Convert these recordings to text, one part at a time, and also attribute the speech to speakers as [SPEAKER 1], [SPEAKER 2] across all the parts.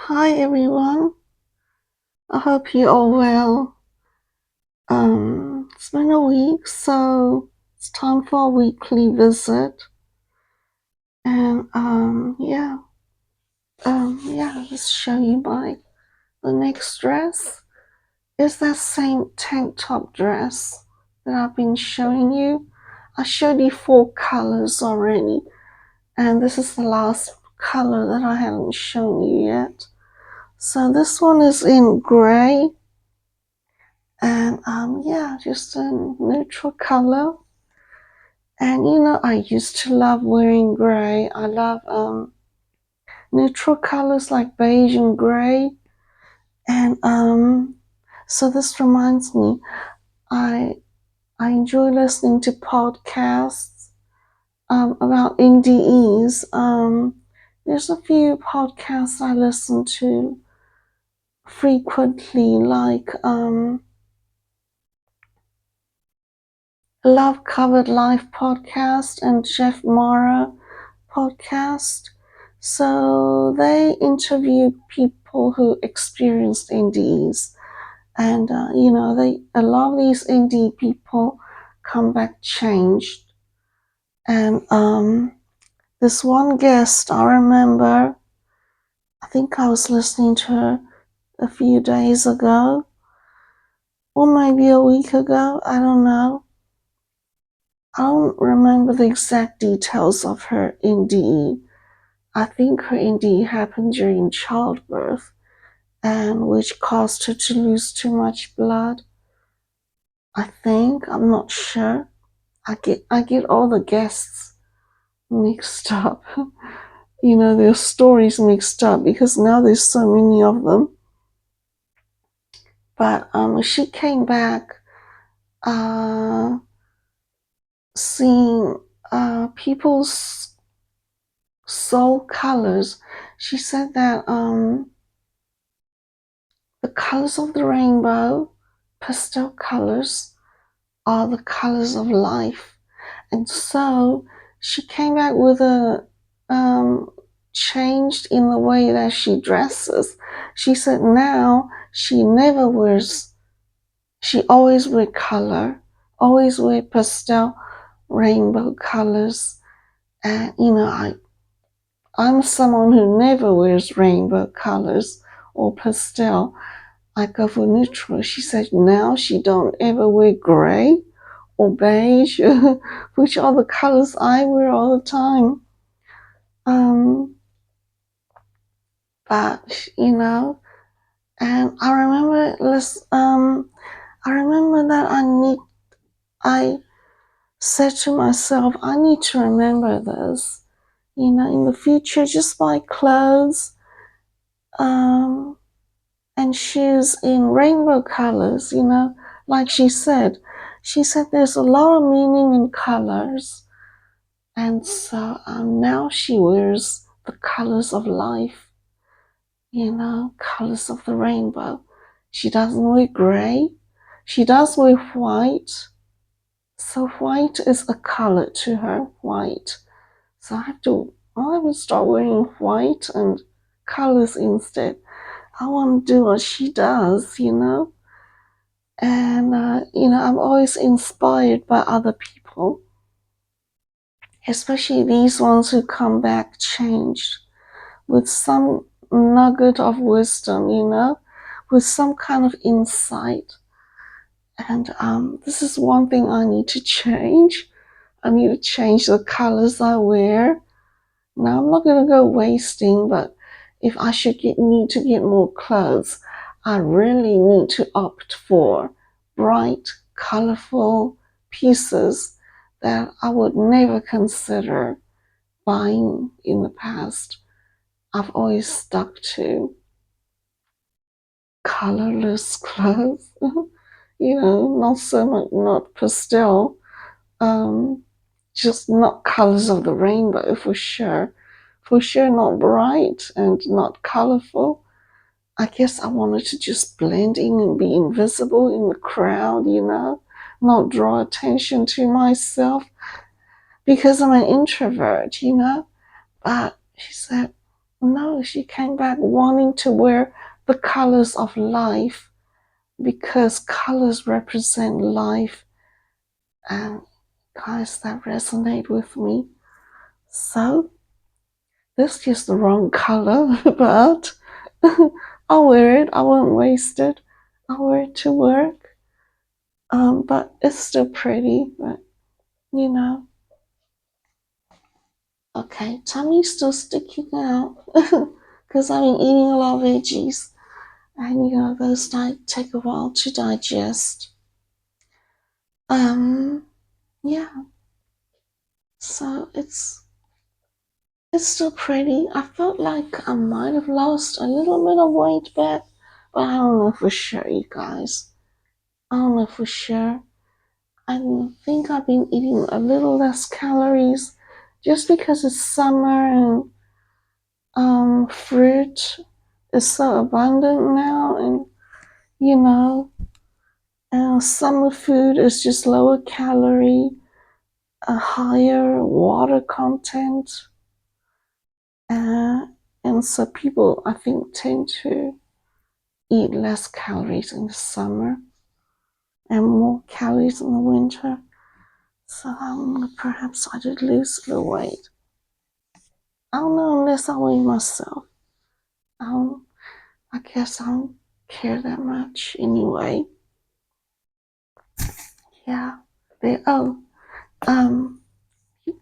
[SPEAKER 1] Hi everyone. I hope you're all well. It's been a week, so it's time for a weekly visit. And let's show you the next dress is that same tank top dress that I've been showing you. I showed you 4 colors already, and this is the last color that I haven't shown you yet. So this one is in gray. And just a neutral color. And I used to love wearing gray. I love neutral colors like beige and gray. And so this reminds me, I I enjoy listening to podcasts about NDEs. There's a few podcasts I listen to frequently, like Love Covered Life podcast and Jeff Mara podcast. So they interview people who experienced NDEs, and a lot of these NDE people come back changed. And this one guest, I remember, I think I was listening to her a few days ago, or maybe a week ago. I don't know. I don't remember the exact details of her NDE. I think her NDE happened during childbirth, and which caused her to lose too much blood. I'm not sure. I get all the guests mixed up. Their stories mixed up because now there's so many of them. But she came back seeing people's soul colors. She said that the colors of the rainbow, pastel colors, are the colors of life. And so she came back with a changed in the way that she dresses. She said now she never wears, she always wear color, always wear pastel rainbow colors. And I'm someone who never wears rainbow colors or pastel. I go for neutral. She said now she don't ever wear gray or beige, which are the colors I wear all the time. But and I remember that I said to myself, I need to remember this. In the future, just buy clothes, and shoes in rainbow colors, like she said. She said there's a lot of meaning in colors. And so now she wears the colors of life, colors of the rainbow. She doesn't wear gray. She does wear white. So white is a color to her, white. So I have to start wearing white and colors instead. I want to do what she does, And, I'm always inspired by other people, especially these ones who come back changed with some nugget of wisdom, with some kind of insight. And this is one thing I need to change. I need to change the colors I wear. Now, I'm not going to go wasting, but if I need to get more clothes, I really need to opt for bright, colorful pieces that I would never consider buying in the past. I've always stuck to colorless clothes, not so much, not pastel, just not colors of the rainbow for sure. For sure, not bright and not colorful. I guess I wanted to just blend in and be invisible in the crowd, not draw attention to myself because I'm an introvert, But she said, No, she came back wanting to wear the colors of life because colors represent life. And guys, that resonate with me. So this is just the wrong color, but I'll wear it. I won't waste it. I'll wear it to work. But it's still pretty, but you know. Okay, tummy's still sticking out because I've been eating a lot of veggies, and you know those take a while to digest. Yeah. So it's still pretty. I felt like I might have lost a little bit of weight back, but I don't know for sure, you guys. I don't know for sure. I think I've been eating a little less calories just because it's summer and fruit is so abundant now, and you know, summer food is just lower calorie, a higher water content, and so people I think tend to eat less calories in the summer and more calories in the winter. So perhaps I did lose a little weight. I don't know unless I weigh myself. I guess I don't care that much anyway. Yeah. Um,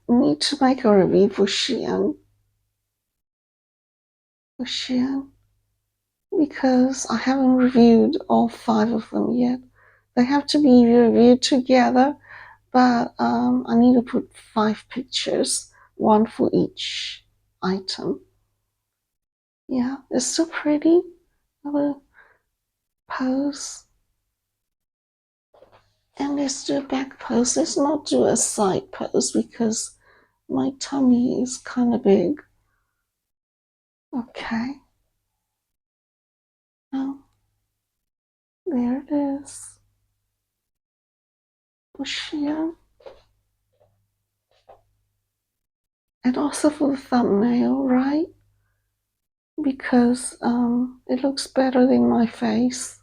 [SPEAKER 1] need to make a review for Shein. For Shein. Because I haven't reviewed all 5 of them yet. They have to be reviewed together, but I need to put 5 pictures, one for each item. Yeah, it's so pretty. I will pose. And let's do a back pose. Let's not do a side pose because my tummy is kind of big. Okay. Oh, there it is. Shein. And also for the thumbnail, right? Because it looks better than my face.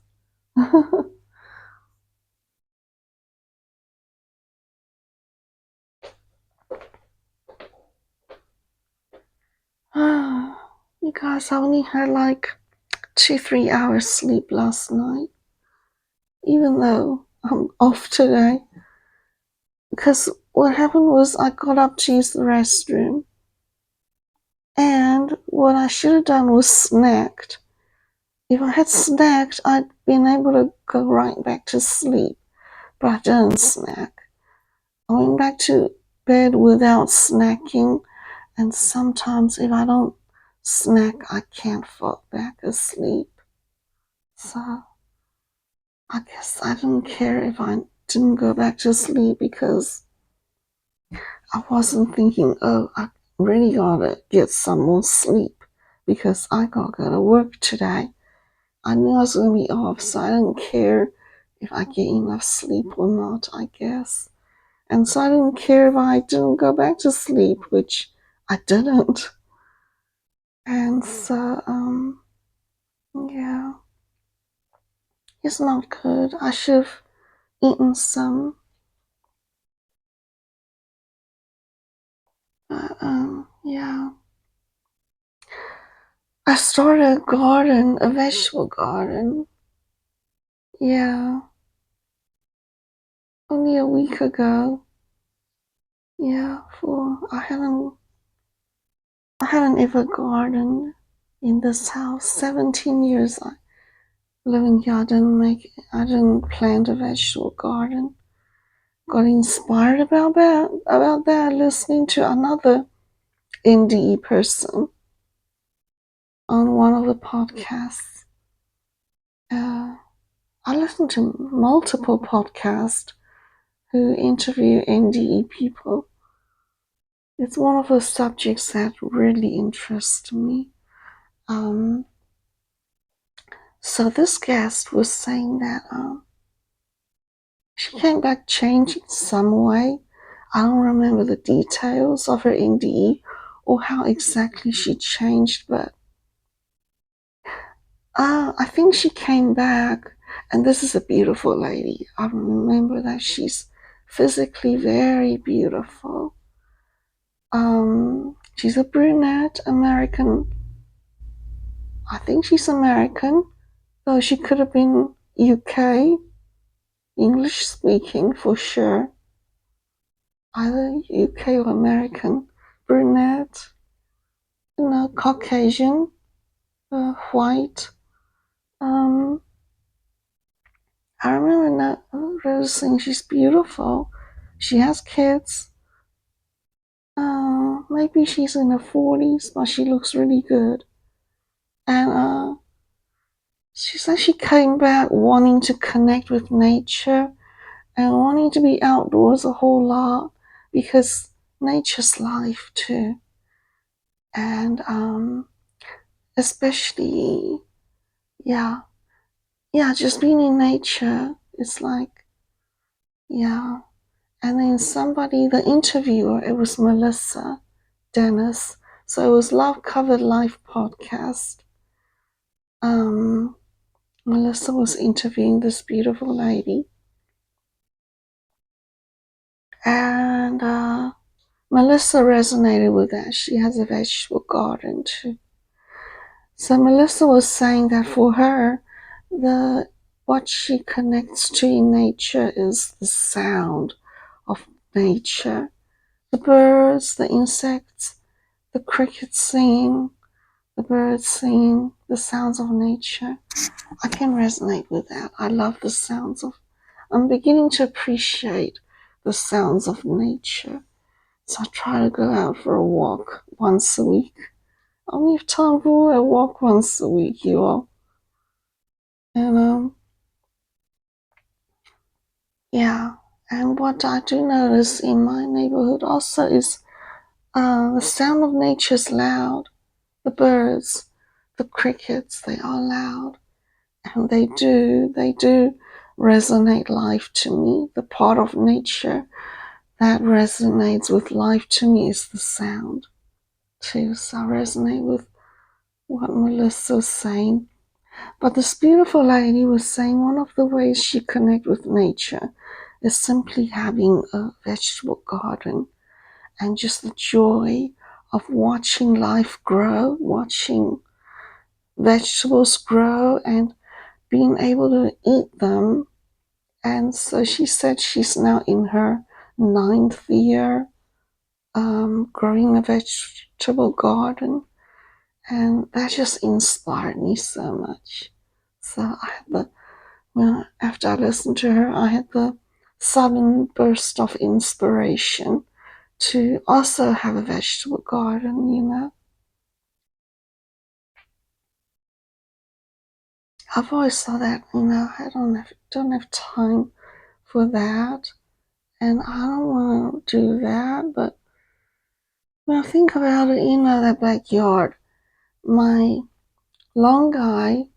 [SPEAKER 1] You guys, I only had like 2-3 hours sleep last night, even though I'm off today. Because what happened was I got up to use the restroom, and what I should have done was snacked. If I had snacked, I'd been able to go right back to sleep, but I didn't snack. I went back to bed without snacking, and sometimes if I don't snack, I can't fall back asleep. So I guess I didn't care if I didn't go back to sleep because I wasn't thinking, oh, I really gotta get some more sleep because I gotta go to work today. I knew I was gonna be off, so I didn't care if I get enough sleep or not, I guess. And so I didn't care if I didn't go back to sleep, which I didn't. And so, yeah, it's not good. I should have eaten some. But, yeah. I started a garden, a vegetable garden. Yeah, only a week ago. Yeah, I haven't ever gardened in this house. 17 years I living here. I didn't plant a vegetable garden. Got inspired about that listening to another NDE person on one of the podcasts. I listen to multiple podcasts who interview NDE people. It's one of the subjects that really interests me. So this guest was saying that she came back changed in some way. I don't remember the details of her NDE or how exactly she changed, but I think she came back, and this is a beautiful lady. I remember that she's physically very beautiful. She's a brunette, American. I think she's American, though she could have been UK, English speaking for sure. Either UK or American. Brunette, Caucasian, white. Um, I remember Rose saying she's beautiful. She has kids. Maybe she's in her 40s, but she looks really good. And she said she came back wanting to connect with nature and wanting to be outdoors a whole lot because nature's life too. And especially, yeah, just being in nature. It's like, yeah. And then somebody, the interviewer, it was Melissa Dennis. So it was Love Covered Life podcast. Melissa was interviewing this beautiful lady. And Melissa resonated with that. She has a vegetable garden too. So Melissa was saying that for her, what she connects to in nature is the sound of nature. The birds, the insects, the crickets singing, the birds singing, the sounds of nature. I can resonate with that. I love the sounds of, I'm beginning to appreciate the sounds of nature. So I try to go out for a walk once a week. I only have time for a walk once a week, you all. And yeah. And what I do notice in my neighborhood also is the sound of nature is loud. The birds, the crickets, they are loud. And they do resonate life to me. The part of nature that resonates with life to me is the sound too. So I resonate with what Melissa was saying. But this beautiful lady was saying one of the ways she connects with nature is simply having a vegetable garden and just the joy of watching life grow, watching vegetables grow and being able to eat them. And so she said she's now in her 9th year growing a vegetable garden. And that just inspired me so much. So I had after I listened to her, I had the sudden burst of inspiration to also have a vegetable garden. I've always thought that, I don't have time for that. And I don't want to do that, but when I think about it, that backyard, my long guy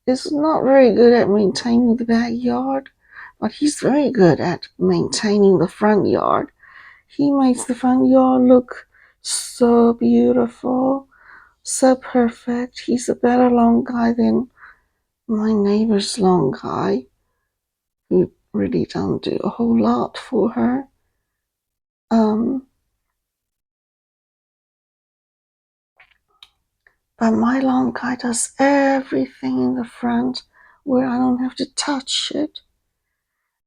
[SPEAKER 1] is not very good at maintaining the backyard, but he's very good at maintaining the front yard. He makes the front yard look so beautiful, so perfect. He's a better long guy than my neighbor's long guy, who really don't do a whole lot for her. But my long guy does everything in the front where I don't have to touch it.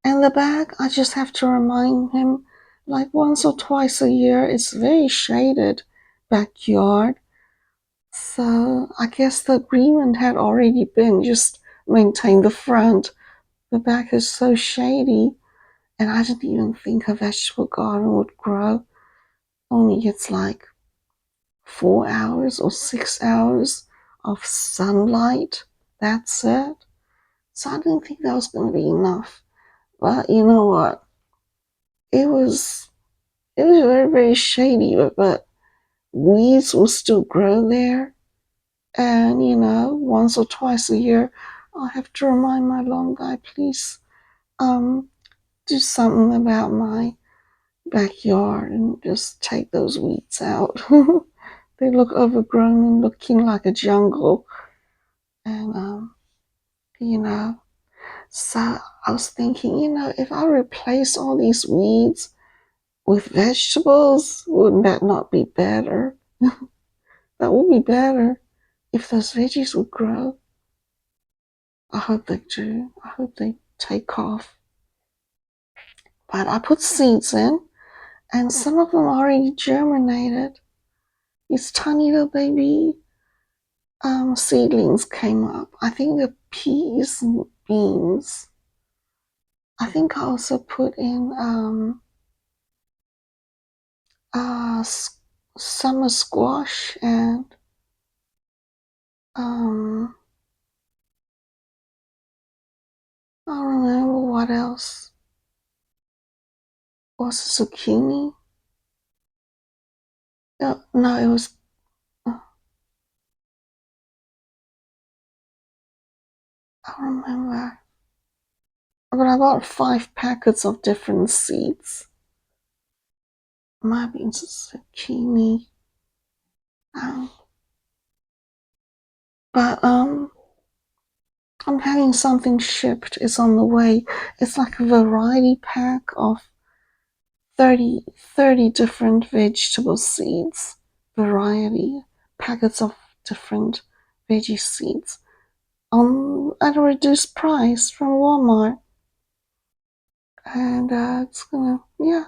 [SPEAKER 1] And the back, I just have to remind him like once or twice a year. It's very shaded backyard. So I guess the agreement had already been just maintain the front. The back is so shady. And I didn't even think a vegetable garden would grow. Only gets like 4 hours or 6 hours of sunlight. That's it. So I didn't think that was going to be enough. But you know what? It was very, very shady, but weeds will still grow there. And, once or twice a year, I'll have to remind my long guy, please, do something about my backyard and just take those weeds out. They look overgrown and looking like a jungle. And, you know, so I was thinking, if I replace all these weeds with vegetables, wouldn't that not be better? That would be better if those veggies would grow. I hope they do. I hope they take off. But I put seeds in, and some of them already germinated. These tiny little baby seedlings came up. I think the peas and beans. I think I also put in uh, summer squash and um, I don't remember what else. Was it zucchini? No, it was. I don't remember. But I bought 5 packets of different seeds. Might be zucchini. Um, but I'm having something shipped. It's on the way. It's like a variety pack of 30 different vegetable seeds. Variety packets of different veggie seeds at a reduced price from Walmart. And it's gonna, yeah.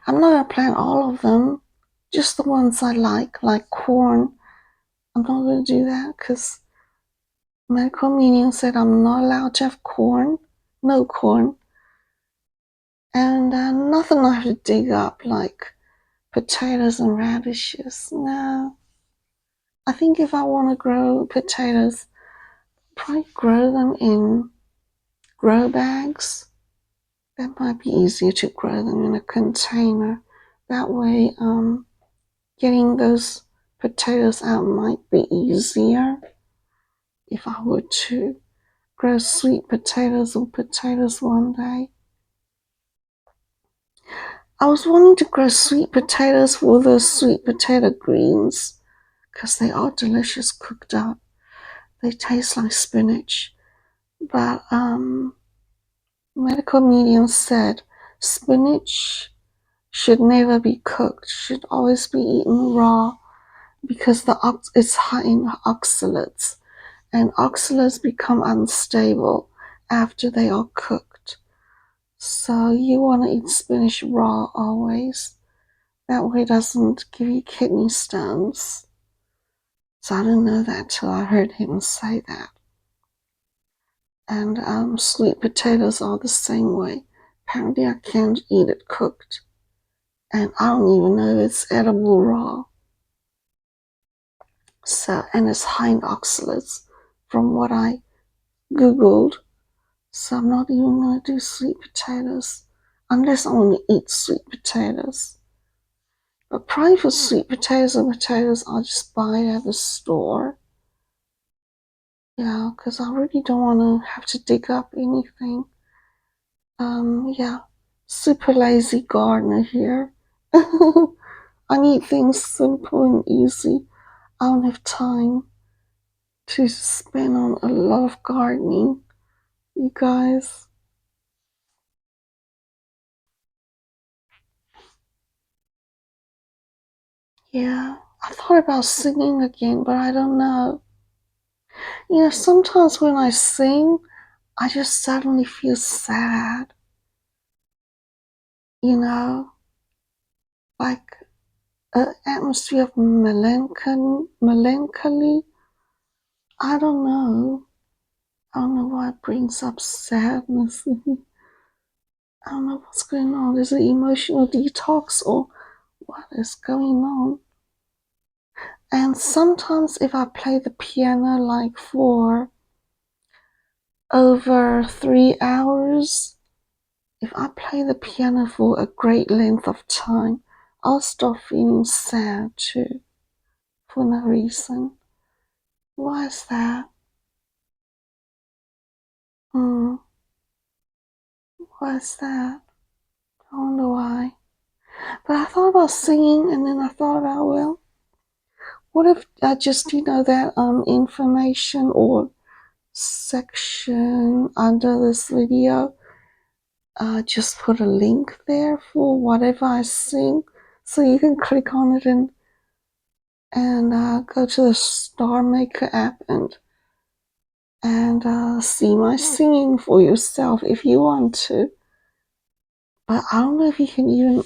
[SPEAKER 1] I'm not gonna plant all of them, just the ones I like corn. I'm not gonna do that because medical meeting said I'm not allowed to have corn, no corn, and nothing I have to dig up like potatoes and radishes. No, I think if I want to grow potatoes, probably grow them in grow bags. That might be easier to grow them in a container. That way, getting those potatoes out might be easier if I were to grow sweet potatoes or potatoes one day. I was wanting to grow sweet potatoes for those sweet potato greens because they are delicious cooked up. They taste like spinach. But medical medium said spinach should never be cooked, should always be eaten raw because it's high in oxalates, and oxalates become unstable after they are cooked. So you want to eat spinach raw always. That way it doesn't give you kidney stones. So I didn't know that till I heard him say that. And sweet potatoes are the same way. Apparently I can't eat it cooked. And I don't even know if it's edible raw. So, and it's high in oxalates from what I Googled. So I'm not even going to do sweet potatoes unless I want to eat sweet potatoes. But probably for sweet potatoes and potatoes, I'll just buy it at the store. Yeah, because I really don't want to have to dig up anything. Yeah, super lazy gardener here. I need things simple and easy. I don't have time to spend on a lot of gardening, you guys. Yeah, I thought about singing again, but I don't know. Sometimes when I sing, I just suddenly feel sad, like an atmosphere of melancholy. I don't know. I don't know why it brings up sadness. I don't know what's going on. Is it emotional detox or what is going on? And sometimes if I play the piano like for over 3 hours, if I play the piano for a great length of time, I'll start feeling sad too, for no reason. Why is that? Hmm, why is that? I wonder why. But I thought about singing, and then I thought about, well, what if I just, that information or section under this video, just put a link there for whatever I sing, so you can click on it and go to the Star Maker app and see my singing for yourself if you want to. But I don't know if you can even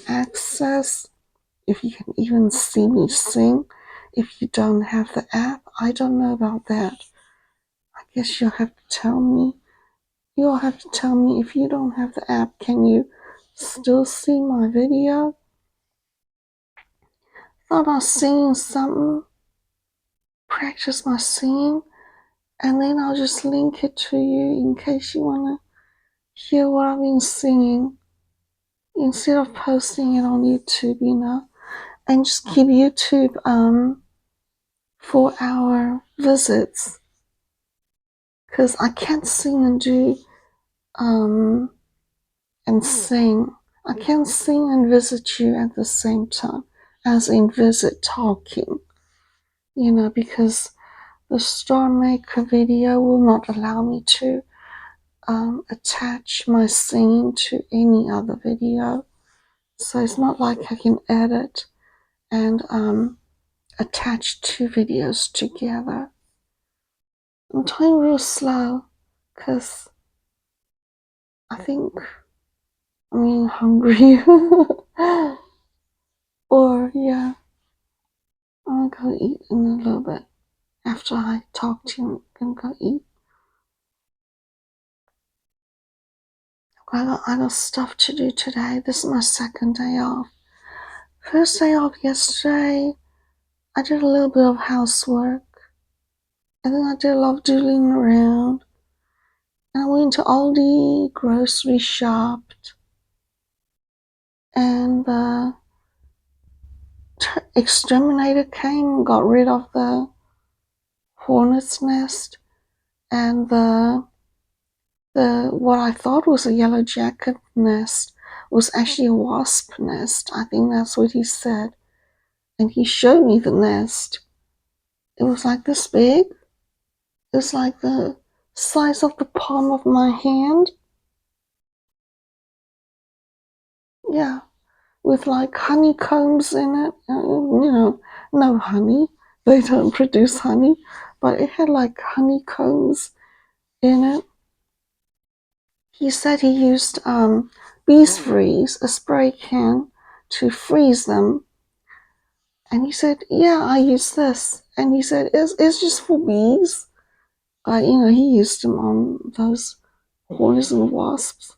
[SPEAKER 1] if you can even see me sing if you don't have the app. I don't know about that. I guess you'll have to tell me. You'll have to tell me if you don't have the app, can you still see my video? Thought about singing something, practice my singing, and then I'll just link it to you in case you want to hear what I've been singing instead of posting it on YouTube, and just keep YouTube for our visits, because I can't sing and do and sing. I can't sing and visit you at the same time, as in visit talking, because the Star Maker video will not allow me to attach my singing to any other video. So it's not like I can edit and attach two videos together. I'm trying real slow because I think I'm getting hungry. Or, yeah, I'm gonna go eat in a little bit. After I talk to you, I'm gonna go eat. I got stuff to do today. This is my second day off. First day off yesterday, I did a little bit of housework. And then I did a lot of doodling around. And I went to Aldi, grocery shopped. And the exterminator came and got rid of the hornet's nest. And the what I thought was a yellow jacket nest was actually a wasp nest. I think that's what he said. And he showed me the nest. It was like this big. It was like the size of the palm of my hand. Yeah, with like honeycombs in it. No honey. They don't produce honey. But it had like honeycombs in it. He said he used bees freeze, a spray can, to freeze them. And he said, yeah, I use this. And he said, it's just for bees. He used them on those hornets and wasps.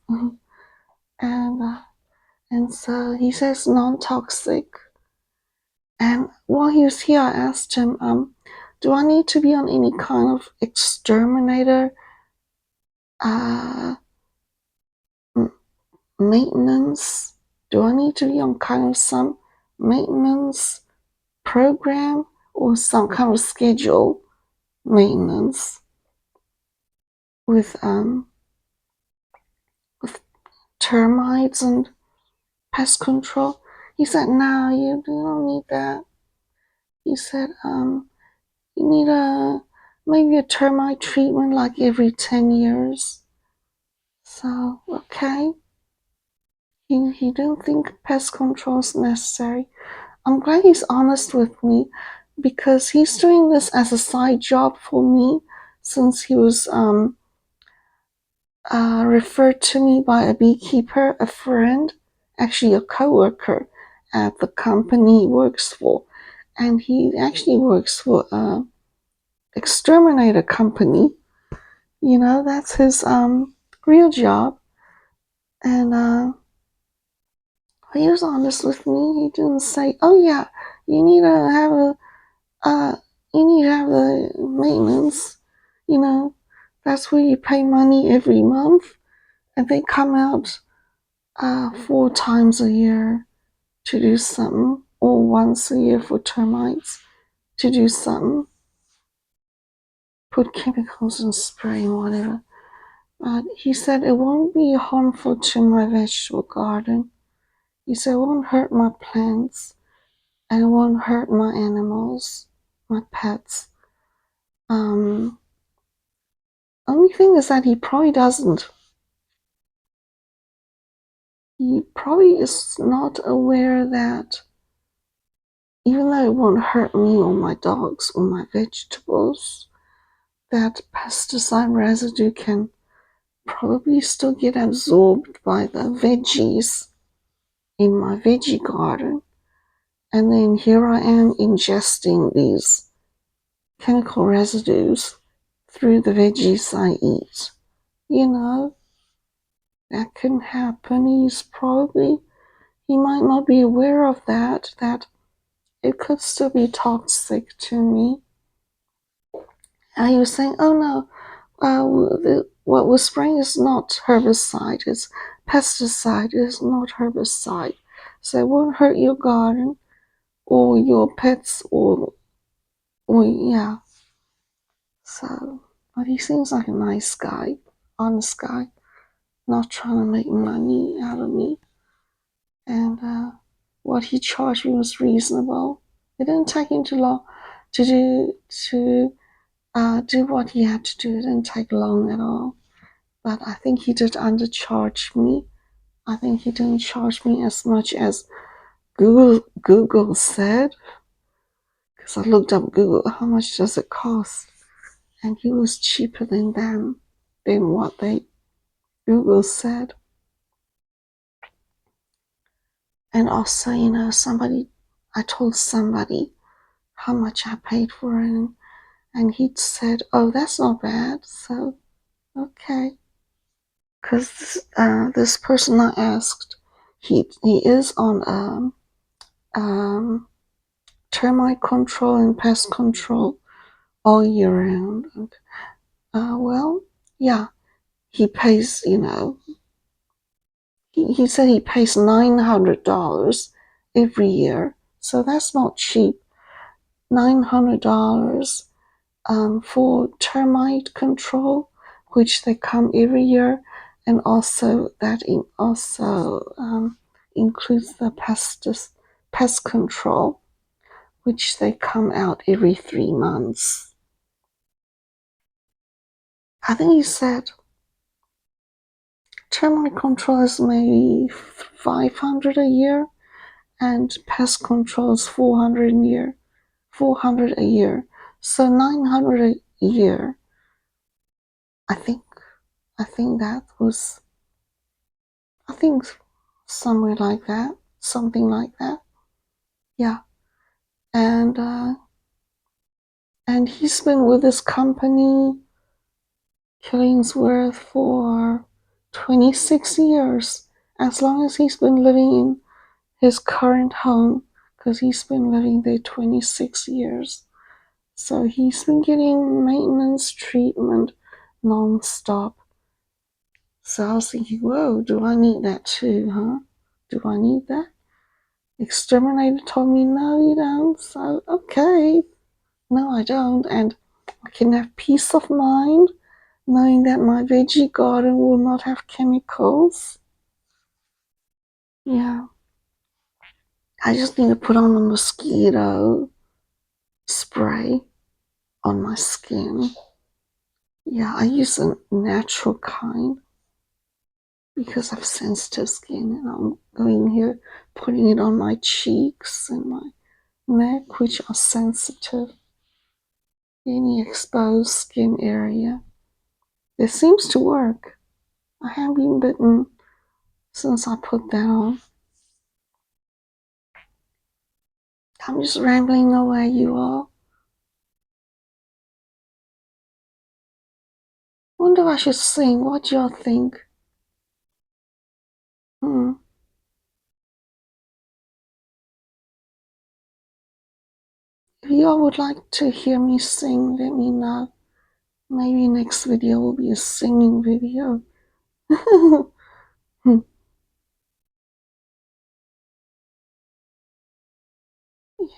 [SPEAKER 1] And so he says non-toxic. And while he was here, I asked him, do I need to be on any kind of exterminator maintenance? Do I need to be on kind of some maintenance program or some kind of schedule maintenance with termites and pest control? He said, no, you don't need that. He said, you need maybe a termite treatment like every 10 years. So, okay. He didn't think pest control is necessary. I'm glad he's honest with me because he's doing this as a side job for me since he was referred to me by a beekeeper, a friend, actually a coworker at the company he works for. And he actually works for an exterminator company. That's his real job. And he was honest with me. He didn't say, oh yeah, you need to have the maintenance. That's where you pay money every month. And they come out 4 times a year to do something, or once a year for termites to do something. Put chemicals and spray and whatever. But he said it won't be harmful to my vegetable garden. He said, it won't hurt my plants and it won't hurt my animals, my pets. Only thing is that he probably doesn't. He probably is not aware that even though it won't hurt me or my dogs or my vegetables, that pesticide residue can probably still get absorbed by the veggies in my veggie garden. And then here I am ingesting these chemical residues through the veggies I eat. You know, that can happen. He might not be aware of that it could still be toxic to me. And he was saying, oh no, what we're spraying is not herbicide, it's pesticide, it's not herbicide. So it won't hurt your garden or your pets or yeah. So, but he seems like a nice guy, honest guy, not trying to make money out of me. And what he charged me was reasonable. It didn't take him too long to do what he had to do. It didn't take long at all. But I think he did undercharge me. I think he didn't charge me as much as Google said. Because I looked up Google, how much does it cost? And he was cheaper than them, than what Google said. And also, I told somebody how much I paid for it, and he said, oh, that's not bad. So, okay. Because this person I asked, he is on termite control and pest control all year round. Well, yeah, he pays, he said he pays $900 every year. So that's not cheap. $900 for termite control, which they come every year, and also that includes the pest control, which they come out every 3 months. I think he said termite control is maybe $500 a year, and pest control is $400 a year. So $900 a year. I think that was, somewhere like that, something like that. Yeah, and he's been with this company, Killingsworth, for 26 years. As long as he's been living in his current home, because he's been living there 26 years. So he's been getting maintenance treatment non-stop. So I was thinking, whoa, do I need that too, huh? Do I need that? Exterminator told me, no, you don't. So, okay, no, I don't. And I can have peace of mind knowing that my veggie garden will not have chemicals. Yeah. I just need to put on the mosquito spray on my skin. Yeah, I use a natural kind because I have sensitive skin, and I'm going here putting it on my cheeks and my neck, which are sensitive. Any exposed skin area. It seems to work. I haven't been bitten since I put that on. I'm just rambling away, you all. Wonder if I should sing. What y'all think? If y'all would like to hear me sing, let me know. Maybe next video will be a singing video.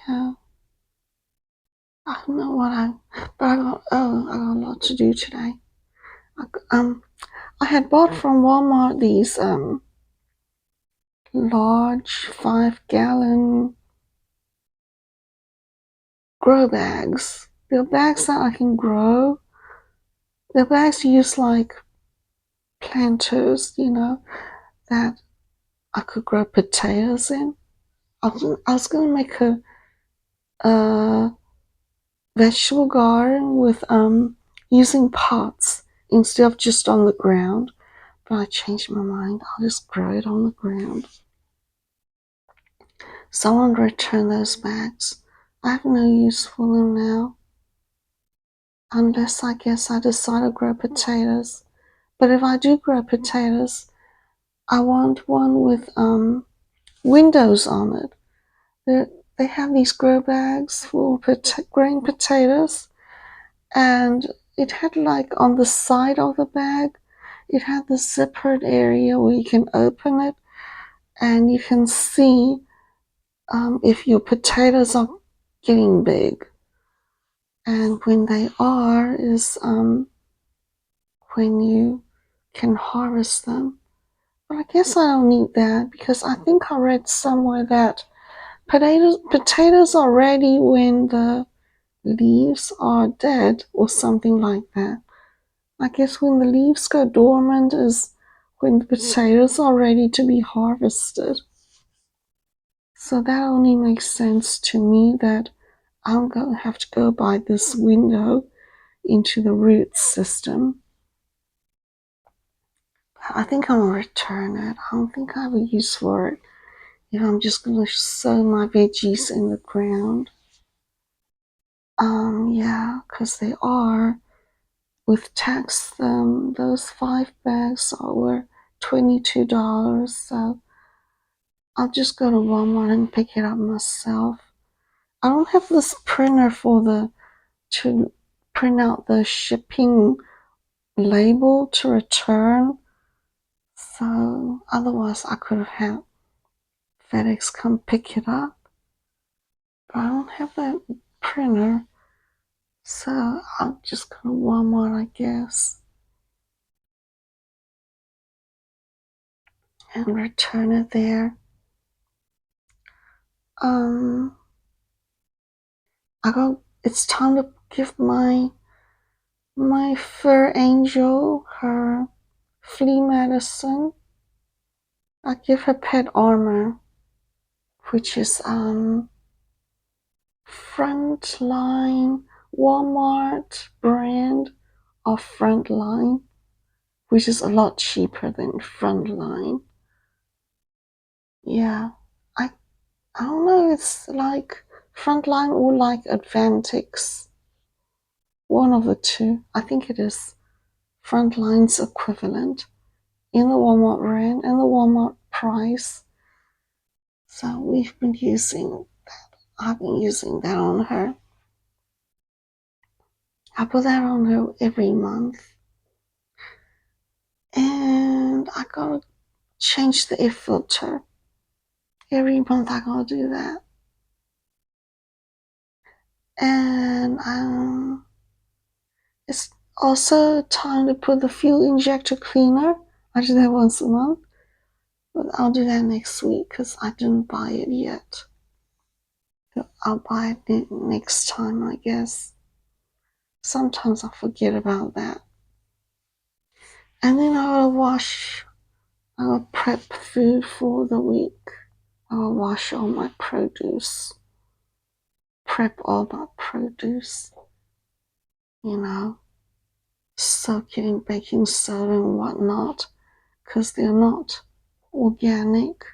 [SPEAKER 1] Yeah. I don't know but I got a lot to do today. I had bought from Walmart these large 5-gallon grow bags. They're bags that I can grow. They're bags used like planters, that I could grow potatoes in. I was going to make a vegetable garden with using pots instead of just on the ground. But I changed my mind. I'll just grow it on the ground. So I want to return those bags. I have no use for them now. Unless I guess I decide to grow potatoes. But if I do grow potatoes, I want one with windows on it. They have these grow bags for growing potatoes, and it had like on the side of the bag, it had the zippered area where you can open it and you can see if your potatoes are getting big. And when they are is when you can harvest them. But I guess I don't need that because I think I read somewhere that potatoes are ready when the leaves are dead or something like that. I guess when the leaves go dormant is when the potatoes are ready to be harvested. So that only makes sense to me that I'm going to have to go by this window into the root system. I think I'm going to return it. I don't think I have a use for it if I'm just going to sow my veggies in the ground. Yeah, because they are, with tax, those 5 bags were $22, so I'll just go to Walmart and pick it up myself. I don't have this printer to print out the shipping label to return, so otherwise I could have had FedEx come pick it up, but I don't have that printer, so I'll just go to Walmart, I guess, and return it there. It's time to give my fur angel her flea medicine. I give her pet armor, which is Frontline, Walmart brand of Frontline, which is a lot cheaper than Frontline. Yeah, I don't know, it's like Frontline or like Advantix. One of the two. I think it is Frontline's equivalent in the Walmart brand and the Walmart price. So I've been using that on her. I put that on her every month. And I gotta change the air filter. Every month I gotta do that. And it's also time to put the fuel injector cleaner. I do that once a month. But I'll do that next week because I didn't buy it yet. I'll buy it next time, I guess. Sometimes I forget about that. And then I'll prep food for the week. I'll wash all my produce. Prep all my produce. Soak it in baking soda and whatnot, because they're not organic.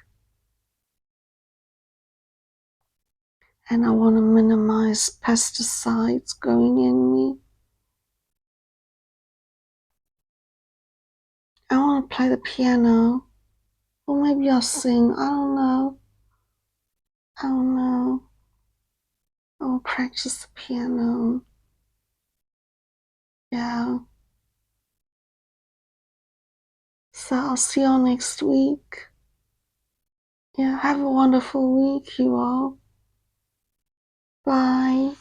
[SPEAKER 1] And I want to minimize pesticides going in me. I want to play the piano. Or maybe I'll sing. I don't know. I will practice the piano. Yeah. So I'll see y'all next week. Yeah, have a wonderful week, you all. Bye.